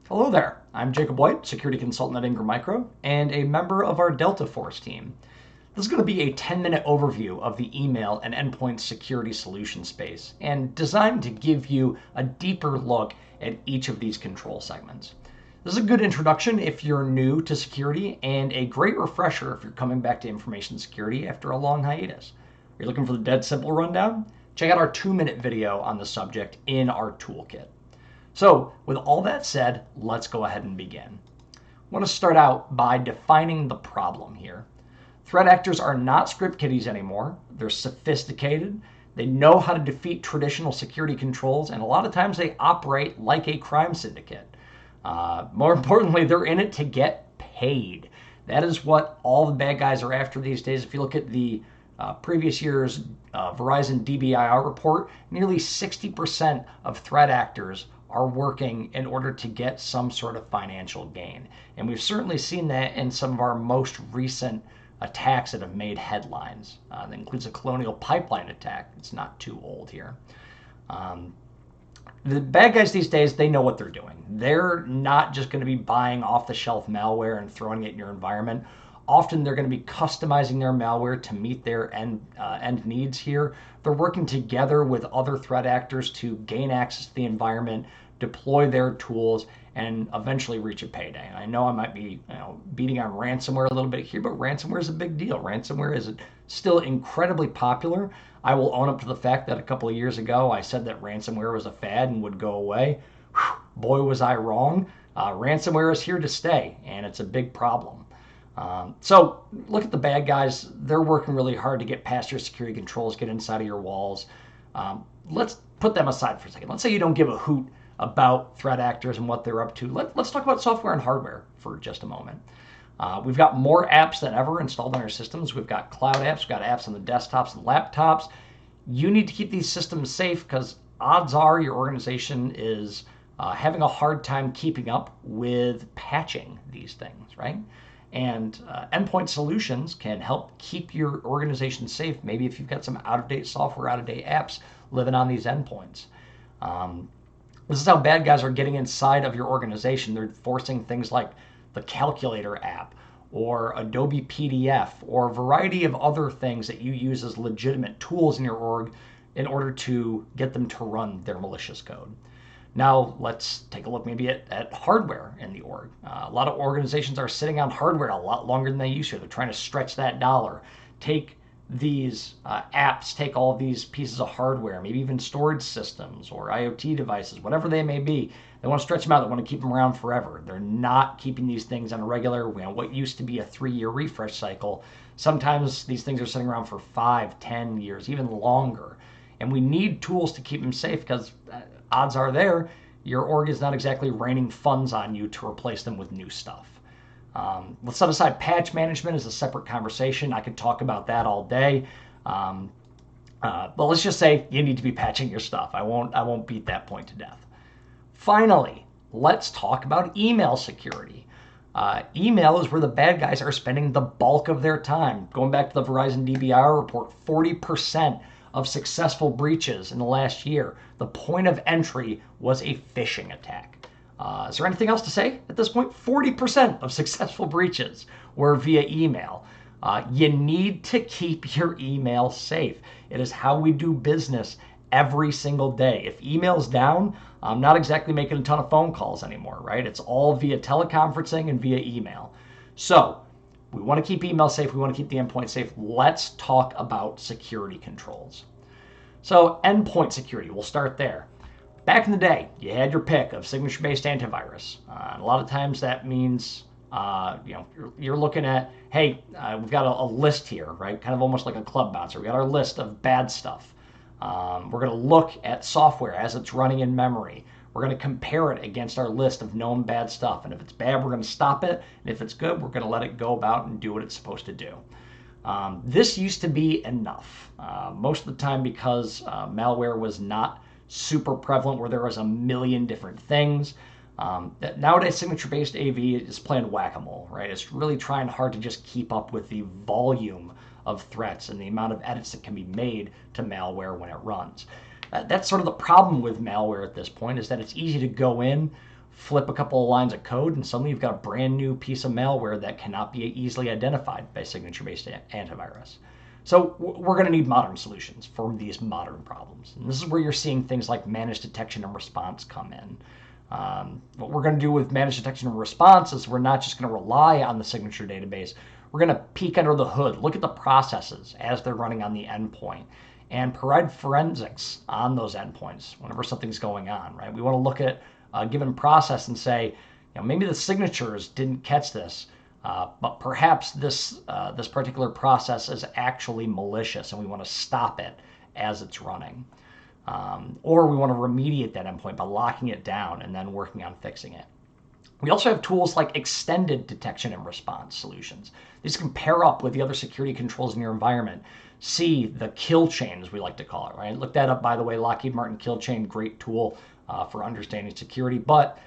Hello there. I'm Jacob White, security consultant at Ingram Micro, and a member of our Delta Force team. This is going to be a 10-minute overview of the email and endpoint security solution space, and designed to give you a deeper look at each of these control segments. This is a good introduction if you're new to security, and a great refresher if you're coming back to information security after a long hiatus. If you're looking for the dead simple rundown, check out our 2-minute video on the subject in our toolkit. So with all that said, let's go ahead and begin. I want to start out by defining the problem here. Threat actors are not script kiddies anymore. They're sophisticated. They know how to defeat traditional security controls, and a lot of times they operate like a crime syndicate. More importantly, they're in it to get paid. That is what all the bad guys are after these days. If you look at the previous year's Verizon DBIR report, nearly 60% of threat actors are working in order to get some sort of financial gain. And we've certainly seen that in some of our most recent attacks that have made headlines. That includes a Colonial Pipeline attack. It's not too old here. The bad guys these days, they know what they're doing. They're not just going to be buying off-the-shelf malware and throwing it in your environment. Often they're going to be customizing their malware to meet their end needs here. They're working together with other threat actors to gain access to the environment, deploy their tools, and eventually reach a payday. I know I might be beating on ransomware a little bit here, but ransomware is a big deal. Ransomware is still incredibly popular. I will own up to the fact that a couple of years ago I said that ransomware was a fad and would go away. Whew, boy, was I wrong. Ransomware is here to stay, and it's a big problem. So look at the bad guys. They're working really hard to get past your security controls, get inside of your walls. Let's put them aside for a second. Let's say you don't give a hoot about threat actors and what they're up to. Let's talk about software and hardware for just a moment. We've got more apps than ever installed on our systems. We've got cloud apps. We've got apps on the desktops and laptops. You need to keep these systems safe because odds are your organization is having a hard time keeping up with patching these things, right? And endpoint solutions can help keep your organization safe. Maybe if you've got some out-of-date software, out-of-date apps living on these endpoints. This is how bad guys are getting inside of your organization. They're forcing things like the calculator app or Adobe PDF or a variety of other things that you use as legitimate tools in your org in order to get them to run their malicious code. Now let's take a look maybe at hardware in the org. A lot of organizations are sitting on hardware a lot longer than they used to. They're trying to stretch that dollar. Take these apps, take all these pieces of hardware, maybe even storage systems or IoT devices, whatever they may be. They want to stretch them out. They want to keep them around forever. They're not keeping these things on a regular, what used to be a 3-year refresh cycle. Sometimes these things are sitting around for 5, 10 years, even longer. And we need tools to keep them safe because odds are there, your org is not exactly raining funds on you to replace them with new stuff. Let's set aside patch management as a separate conversation. I could talk about that all day. But let's just say you need to be patching your stuff. I won't beat that point to death. Finally, let's talk about email security. Email is where the bad guys are spending the bulk of their time. Going back to the Verizon DBIR report, 40% of successful breaches in the last year, the point of entry was a phishing attack. Is there anything else to say at this point? 40% of successful breaches were via email. You need to keep your email safe. It is how we do business every single day. If email's down, I'm not exactly making a ton of phone calls anymore, right? It's all via teleconferencing and via email. So we want to keep email safe. We want to keep the endpoint safe. Let's talk about security controls. So endpoint security, we'll start there. Back in the day, you had your pick of signature-based antivirus. And a lot of times that means, you're looking at, hey, we've got a list here, right? Kind of almost like a club bouncer. We got our list of bad stuff. We're going to look at software as it's running in memory. We're going to compare it against our list of known bad stuff. And if it's bad, we're going to stop it. And if it's good, we're going to let it go about and do what it's supposed to do. This used to be enough. Most of the time because malware was not super prevalent where there was a million different things. Nowadays, signature-based AV is playing whack-a-mole, right? It's really trying hard to just keep up with the volume of threats and the amount of edits that can be made to malware when it runs. That's sort of the problem with malware at this point, is that it's easy to go in, flip a couple of lines of code, and suddenly you've got a brand new piece of malware that cannot be easily identified by signature-based antivirus. So we're going to need modern solutions for these modern problems. And this is where you're seeing things like managed detection and response come in. What we're going to do with managed detection and response is we're not just going to rely on the signature database. We're going to peek under the hood, look at the processes as they're running on the endpoint, and provide forensics on those endpoints whenever something's going on, right? We want to look at a given process and say, maybe the signatures didn't catch this, but perhaps this particular process is actually malicious, and we want to stop it as it's running. Or we want to remediate that endpoint by locking it down and then working on fixing it. We also have tools like extended detection and response solutions. These can pair up with the other security controls in your environment. See the kill chain, as we like to call it, right? Look that up, by the way, Lockheed Martin kill chain, great tool for understanding security. But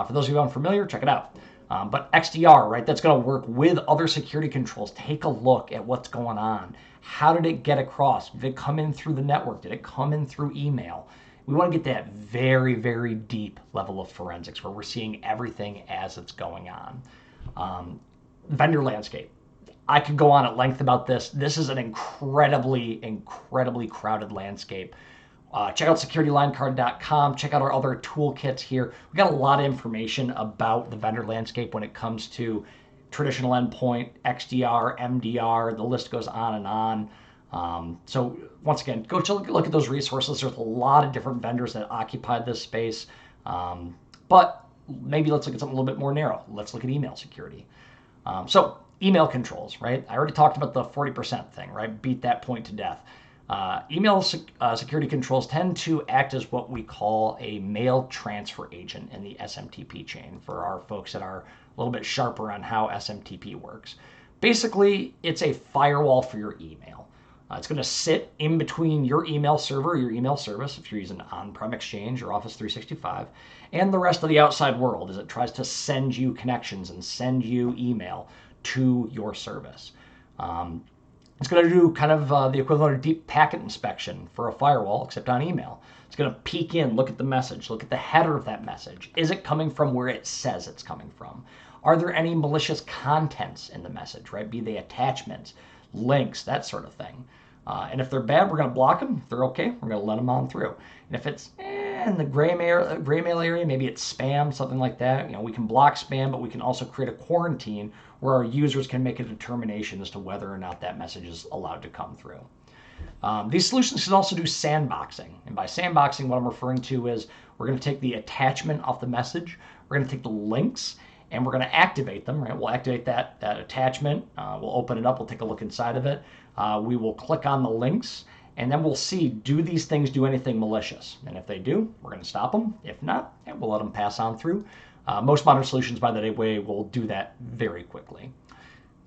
for those of you unfamiliar, check it out. But XDR, right, that's going to work with other security controls. Take a look at what's going on. How did it get across? Did it come in through the network? Did it come in through email? We want to get that very, very deep level of forensics where we're seeing everything as it's going on. Vendor landscape. I could go on at length about this. This is an incredibly, incredibly crowded landscape. Check out securitylinecard.com. Check out our other toolkits here. We got a lot of information about the vendor landscape when it comes to traditional endpoint, XDR, MDR. The list goes on and on. So once again, go look at those resources. There's a lot of different vendors that occupy this space. But maybe let's look at something a little bit more narrow. Let's look at email security. So email controls, right? I already talked about the 40% thing, right? Beat that point to death. Email security controls tend to act as what we call a mail transfer agent in the SMTP chain for our folks that are a little bit sharper on how SMTP works. Basically, it's a firewall for your email. It's going to sit in between your email server, your email service, if you're using on-prem Exchange or Office 365, and the rest of the outside world as it tries to send you connections and send you email to your service. It's going to do kind of the equivalent of deep packet inspection for a firewall, except on email. It's going to peek in, look at the message, look at the header of that message. Is it coming from where it says it's coming from? Are there any malicious contents in the message, right? Be they attachments, links, that sort of thing. And if they're bad, we're going to block them. If they're okay, we're going to let them on through. And if it's in the gray mail area, maybe it's spam, something like that. We can block spam, but we can also create a quarantine where our users can make a determination as to whether or not that message is allowed to come through. These solutions can also do sandboxing. And by sandboxing, what I'm referring to is we're going to take the attachment off the message, we're going to take the links, and we're going to activate them, right? We'll activate that attachment, we'll open it up, we'll take a look inside of it, we will click on the links, and then we'll see, do these things do anything malicious? And if they do, we're going to stop them. If not, we'll let them pass on through. Most modern solutions, by the way, will do that very quickly.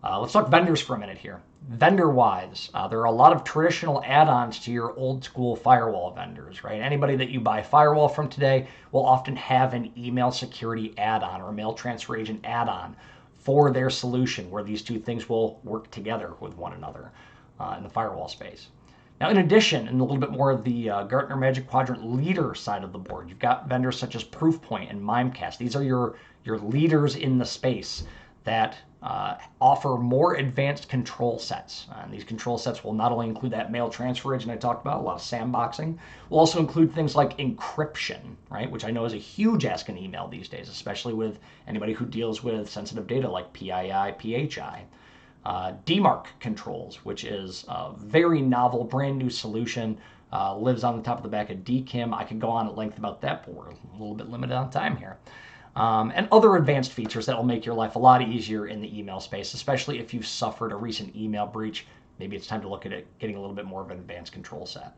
Let's talk vendors for a minute here. Vendor-wise, there are a lot of traditional add-ons to your old-school firewall vendors, right? Anybody that you buy firewall from today will often have an email security add-on or a mail transfer agent add-on for their solution where these two things will work together with one another in the firewall space. Now, in addition, and a little bit more of the Gartner Magic Quadrant leader side of the board, you've got vendors such as Proofpoint and Mimecast. These are your leaders in the space that offer more advanced control sets. And these control sets will not only include that mail transfer agent I talked about, a lot of sandboxing, will also include things like encryption, right? Which I know is a huge ask in email these days, especially with anybody who deals with sensitive data like PII, PHI. DMARC controls, which is a very novel, brand new solution, lives on the top of the back of DKIM. I could go on at length about that, but we're a little bit limited on time here. And other advanced features that will make your life a lot easier in the email space, especially if you've suffered a recent email breach. Maybe it's time to look at it, getting a little bit more of an advanced control set.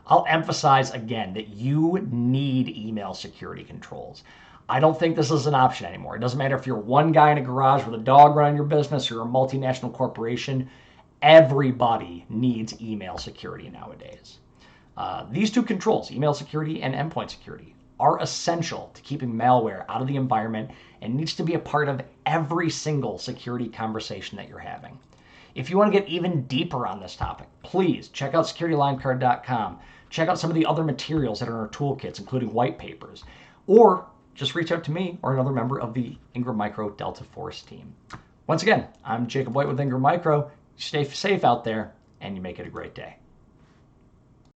I'll emphasize again that you need email security controls. I don't think this is an option anymore. It doesn't matter if you're one guy in a garage with a dog running your business or a multinational corporation. Everybody needs email security nowadays. These two controls, email security and endpoint security, are essential to keeping malware out of the environment and needs to be a part of every single security conversation that you're having. If you want to get even deeper on this topic, please check out securitylinecard.com. Check out some of the other materials that are in our toolkits, including white papers. Or just reach out to me or another member of the Ingram Micro Delta Force team. Once again, I'm Jacob White with Ingram Micro. Stay safe out there, and you make it a great day.